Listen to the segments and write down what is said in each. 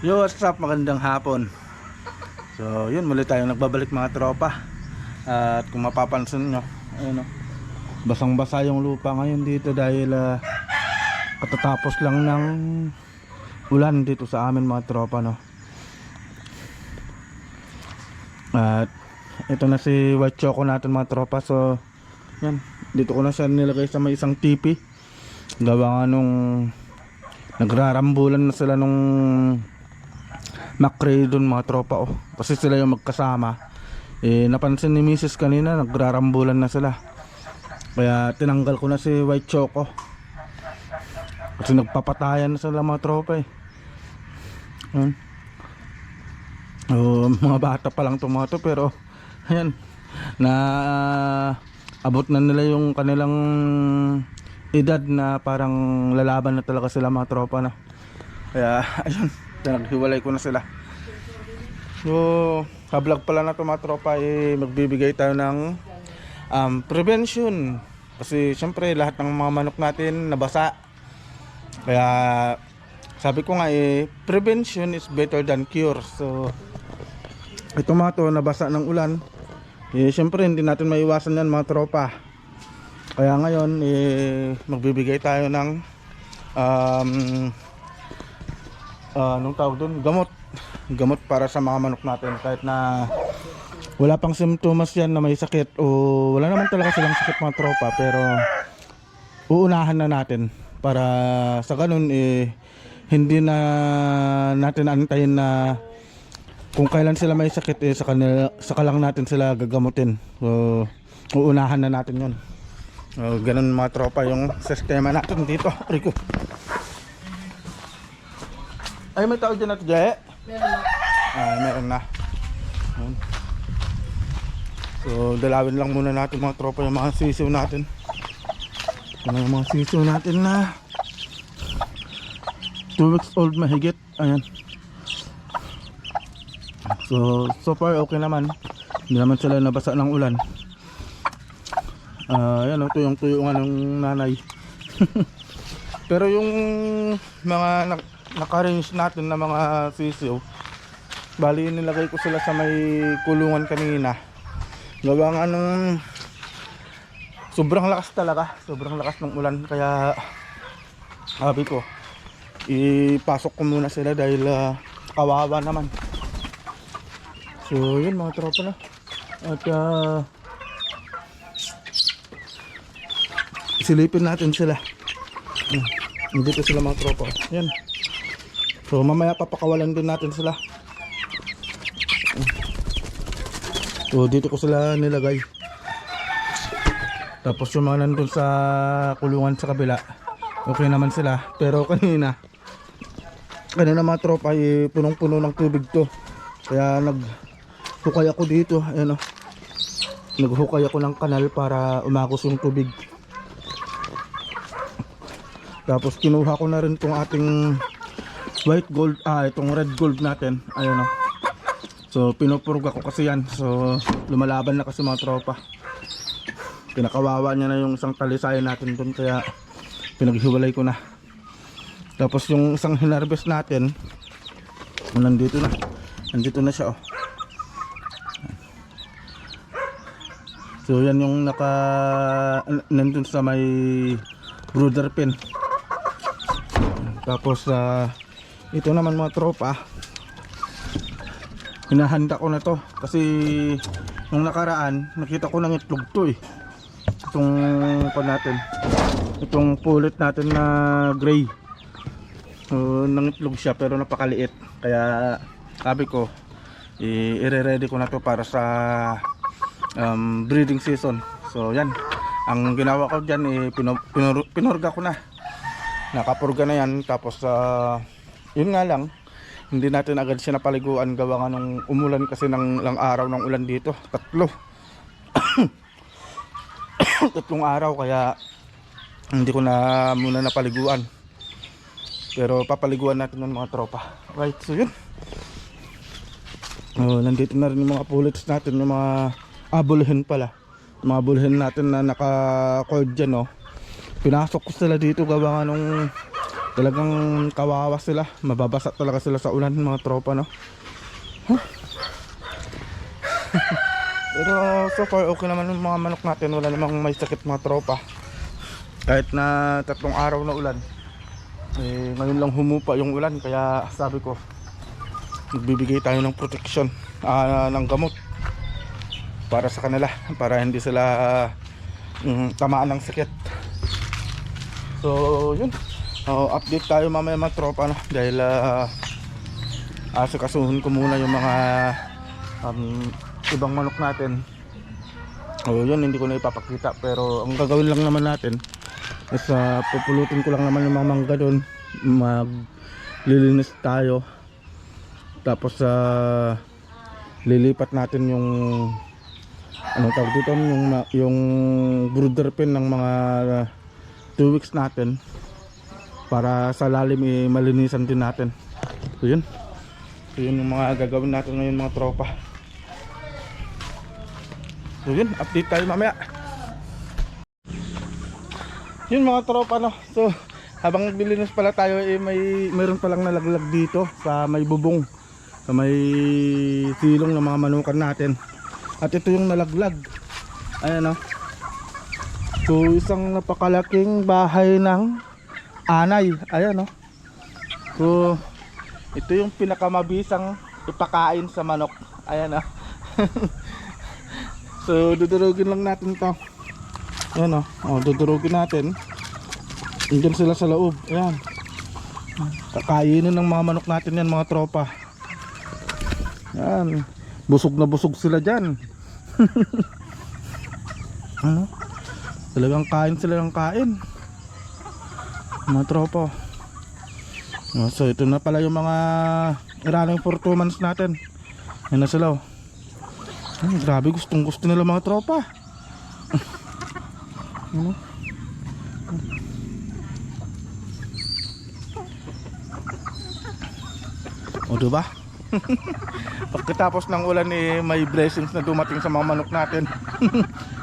Yo, what's up? Magandang hapon. So, yun, muli tayong nagbabalik mga tropa. At kung mapapansin nyo, ayun o, basang-basa yung lupa ngayon dito dahil katatapos lang ng ulan dito sa amin mga tropa, no. At ito na si White Choco natin mga tropa. So, yan, dito ko na siya nilagay sa may isang tipi. Gawa nga nung nagrarambulan na sila nung McRae dun mga tropa, oh. Kasi sila yung magkasama. Napansin ni Mrs. kanina nagrarambulan na sila. Kaya tinanggal ko na si White Choco. Kasi nagpapatayan na sila mga tropa eh. Mga bata pa lang itong mga to, pero ayan, na abot na nila yung kanilang edad na parang lalaban na talaga sila mga tropa na. Kaya ayun, naghiwalay ko na sila. So sa vlog pala na ito mga tropa, magbibigay tayo ng prevention. Kasi syempre lahat ng mga manok natin nabasa. Kaya sabi ko nga prevention is better than cure. So ito mga to, nabasa ng ulan, syempre hindi natin maiwasan yan mga tropa. Kaya ngayon magbibigay tayo ng anong tawag doon? Gamot para sa mga manok natin. Kahit na wala pang simptomas yan na may sakit, o wala naman talaga silang sakit mga tropa, pero uunahan na natin para sa ganun hindi na natin antayin na kung kailan sila may sakit, saka lang natin sila gagamutin. So uunahan na natin yun. Ganun mga tropa yung sistema natin dito. Rico, ay may tao dyan at Jaya? Meron na. So dalawin lang muna natin mga tropa yung mga sisiw natin. Yung mga sisiw natin na 2 weeks old mahigit. Ayan. So far okay naman. Hindi naman sila nabasa ng ulan. Ayan, ito yung tuyungan ng nanay. Pero yung mga naka-range natin na mga sisiw, bali nilagay ko sila sa may kulungan kanina. Gawa nga nung sobrang lakas talaga, sobrang lakas ng ulan. Kaya sabi ko ipasok ko muna sila dahil kawawa naman. So yun mga tropa na. At silipin natin sila. Dito sila mga tropa. Yan. So mamaya papakawalan din natin sila. So dito ko sila nilagay. Tapos yung mga nandun sa kulungan sa kabila, okay naman sila. Pero kanina mga tropa punong-puno ng tubig to. Kaya naghukay ako dito. Ayan o. Naghukay ako ng kanal para umagos yung tubig. Tapos kinuha ko na rin itong ating white gold, itong red gold natin. Ayan o. So pinupurga ko kasi yan. So lumalaban na kasi mga tropa. Pinakawawa niya na yung isang talisayan natin dun, kaya pinaghiwalay ko na. Tapos yung isang hinarvest natin, nandito na siya, oh. So yan yung nandun sa may brooder pen. Tapos ito naman mga tropa, hinahanda ko na to kasi nung nakaraan nakita ko ng itlog to itong pulit natin na gray. So nangitlog siya pero napakaliit, kaya sabi ko i-ready ko na to para sa breeding season. So yan, ang ginawa ko dyan, pinurga ko na, nakapurga na yan. Tapos yun nga lang, hindi natin agad siya napaliguan. Gawa nga nung umulan kasi ng lang araw ng ulan dito, tatlong araw, kaya hindi ko na muna napaliguan. Pero papaliguan natin ng mga tropa. Right, so yun. Nandito na rin yung mga pullets natin, yung mga bulhin pala. Mga bulhin natin na naka-cord dyan, oh. Pinasok ko sila dito gawa nga nung Talagang kawawa sila, mababasa talaga sila sa ulan mga tropa, no? Huh? Pero so far okay naman yung mga manok natin, wala namang may sakit mga tropa. Kahit na 3 araw na ulan, eh, ngayon lang humupa yung ulan, kaya sabi ko nagbibigay tayo ng protection, ng gamot para sa kanila, para hindi sila tamaan ng sakit. So yun, update tayo mamaya mga tropa, no? Dahil asikasuhin ko muna yung mga ibang manok natin. Yun, hindi ko na ipapakita, pero ang gagawin lang naman natin is pupulutin ko lang naman yung mga mangga doon, maglilinis tayo, tapos lilipat natin yung anong tawag dito, yung brooder pen ng mga 2 weeks natin, para sa lalim malinisan din natin. So yun, yung mga gagawin natin ngayon mga tropa. So yun, update tayo mamaya. Yun mga tropa, no? So habang naglilinis pala tayo, mayroon palang nalaglag dito sa may bubong, sa may silong ng mga manukan natin. At ito yung nalaglag, ayan, no? So isang napakalaking bahay ng anay, ayan, no? So ito yung pinakamabisang ipakain sa manok, ayan, no? So dudurugin lang natin to, ayan, no? Dudurugin natin. Andyan sila sa loob, ayan. Kakainin ng mga manok natin yan mga tropa. Ayan, busog na busog sila dyan. Ano? Talagang kain sila ng kain mga tropa. So ito na pala yung mga running for 2 months natin. Yan na sila, oh. Grabe, gustong gusto nila mga tropa. Ano? O diba? Pagkatapos ng ulan, may blessings na dumating sa mga manok natin.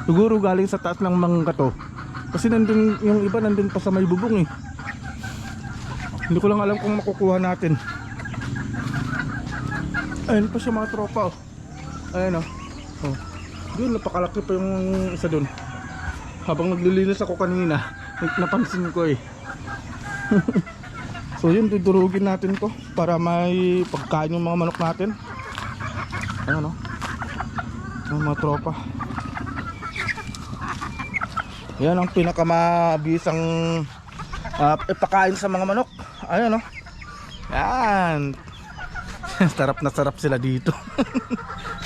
Siguro galing sa taas ng mangga to, kasi nandun yung iba, nandun pa sa may bubong, eh. Hindi ko lang alam kung makukuha natin. Ayun pa siya mga tropa, oh. Ayun, oh. Doon, napakalaki pa yung isa doon. Habang naglilinis ako kanina, napansin ko, eh. So yun, dudurugin natin to para may pagkain yung mga manok natin. Ayun, ayun mga tropa. Yan ang pinakamabisang ipakain sa mga manok. Ayun, yan. Sarap na sarap sila dito.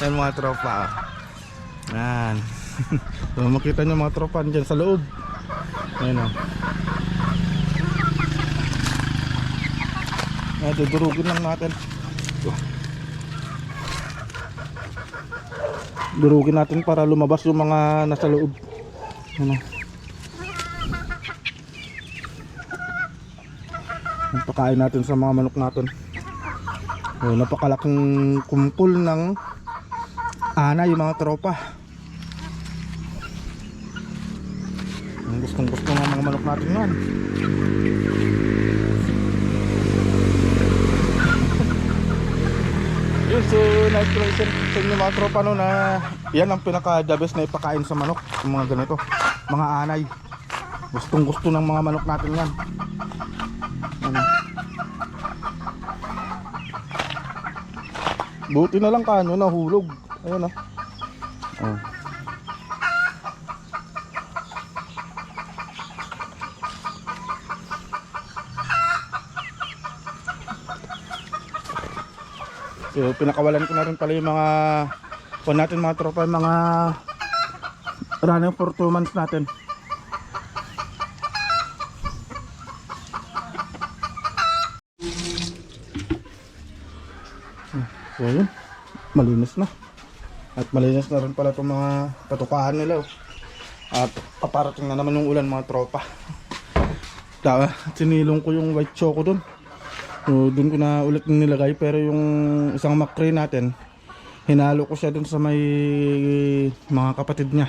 Yan mga tropa, yan. So, makita nyo mga tropa dyan sa loob. Ayun, dudurugin lang natin. Durugin natin para lumabas yung mga nasa loob. Ano? Pakain natin sa mga manok natin. Napakalaking kumpul ng anay yung mga tropa. Gustong gusto ng mga manok natin yan. Yun, so na-expression sa inyo mga tropa, no, na yan ang pinaka the best na ipakain sa manok, yung mga ganito, mga anay. Gustong gusto ng mga manok natin yan. Ano? Buti na lang kanyo nahulog. Ayun, oh. So pinakawalan ko na rin pala yung mga kung natin mga tropa, mga running for 2 months natin. So yun, malinis na. At malinis na rin pala itong mga patukahan nila, oh. At paparating na naman yung ulan mga tropa. Sinilong ko yung white choco dun. So dun ko na ulit nilagay, pero yung isang McCray natin, hinalo ko siya dun sa may mga kapatid niya.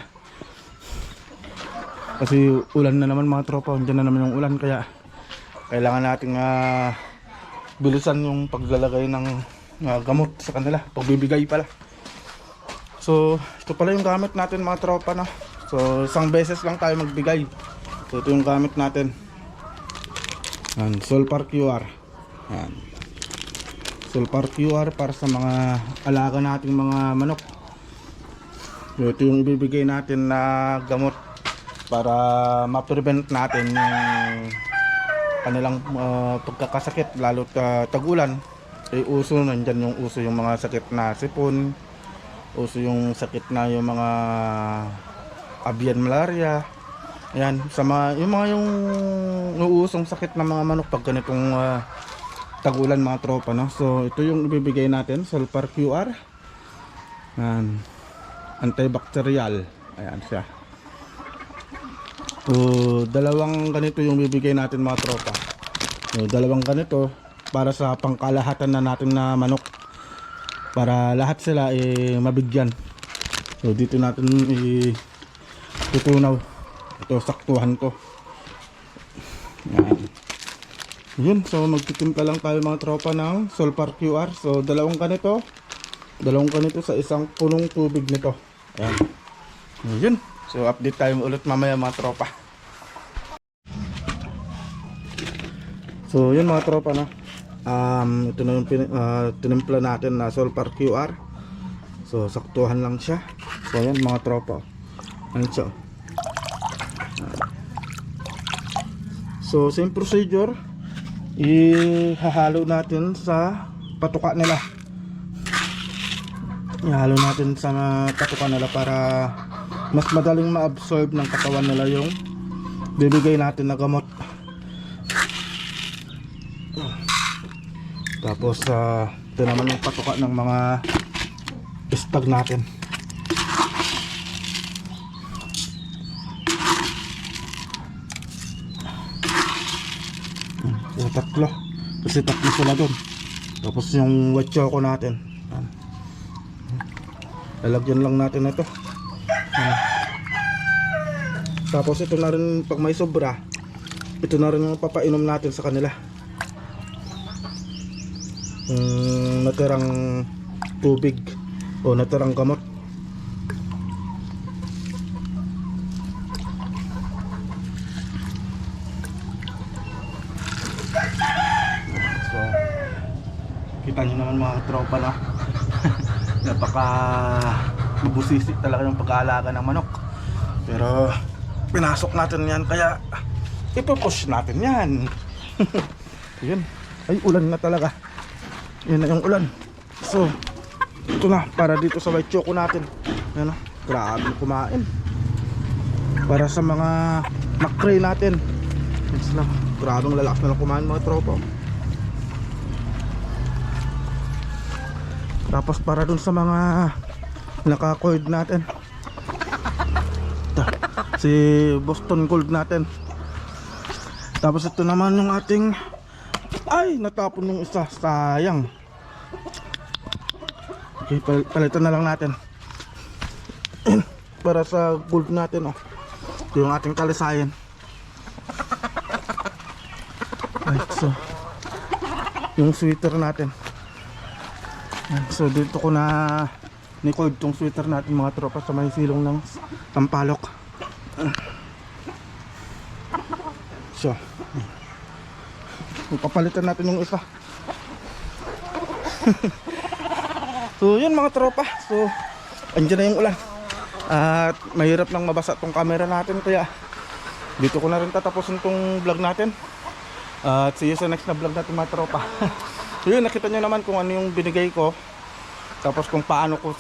Kasi ulan na naman mga tropa, dyan na naman yung ulan, kaya kailangan nating bilisan yung paglalagay ng gamot sa kanila, pagbibigay pala. So ito pala yung gamit natin mga tropa, no? So isang beses lang tayo magbigay. So ito yung gamit natin. Yan, Solpar QR. Yan. Solpar QR para sa mga alaga nating mga manok. So ito yung ibibigay natin na gamot para ma-prevent natin yung kanilang pagkakasakit, lalo tag-ulan. Uso nandyan yung uso yung mga sakit na sipon, uso yung sakit na yung mga avian malaria. Ayan, sa mga yung uusong sakit ng mga manok pag ganitong tag-ulan mga tropa, no? So ito yung ibibigay natin, Solpar QR. Ayan, antibacterial. Ayan siya. So dalawang ganito yung bibigay natin mga tropa. So dalawang ganito para sa pangkalahatan na natin na manok, para lahat sila mabigyan. So dito natin tutunaw. Ito saktuhan ko. Yan. Yun, so magtitimpla lang tayo mga tropa ng Solpar QR. So dalawang ganito sa isang punong tubig nito. Ayan. Yun, so update tayo ulit mamaya mga tropa. So yun mga tropa, no? Ito na yung tinimpla natin na Solpar QR. So saktuhan lang siya. So yan mga tropa. Ano siya? So same procedure, ihahalo natin sa patuka nila. Ihalo natin sa patuka nila para mas madaling ma-absorb ng katawan nila yung bibigay natin na gamot. Tapos ito naman yung patuka ng mga stag natin. Yung tatlo, kasi tatlo sila dun. Tapos yung white choco natin, lalagyan lang natin ito. Tapos ito na rin, pag may sobra, ito na rin yung papainom natin sa kanila. Natirang tubig o natirang gamot. So kita nyo naman mga tropa, na napaka mabusisik talaga yung pag-aalaga ng manok, pero pinasok natin yan, kaya ipupush natin yan. Yun, ay ulan na talaga. Yun na yung ulan. So ito na, para dito sa white choco natin. Yan o, grabe kumain. Para sa mga makray natin, yes, na, grabe ang lalakas na lang kumain mga tropa. Tapos para dun sa mga naka-cord natin, si Boston Gold natin. Tapos ito naman yung ating, ay natapon yung isa, sayang. Okay, palitan na lang natin. Para sa gold natin, oh, ito yung ating talisayan. Right, so yung sweater natin. So dito ko na ni-cord tong sweater natin mga tropa sa may silong ng Tampalok. So papalitan natin yung isa. So yun mga tropa, so andyan na yung ulan at mahirap nang mabasa tong camera natin, kaya dito ko na rin tatapusin tong vlog natin at see you sa next na vlog natin mga tropa. So yun, nakita nyo naman kung ano yung binigay ko, tapos kung paano ko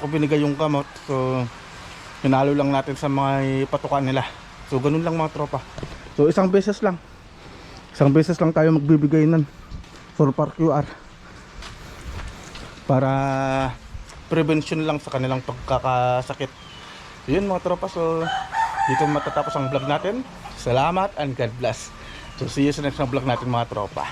binigay yung gamot. So hinalo lang natin sa mga patukan nila. So ganun lang mga tropa. So isang beses lang tayo magbibigay ng Solpar QR para prevention lang sa kanilang pagkakasakit. Yun mga tropa, so dito matatapos ang vlog natin. Salamat and God bless. So see you sa next na vlog natin mga tropa.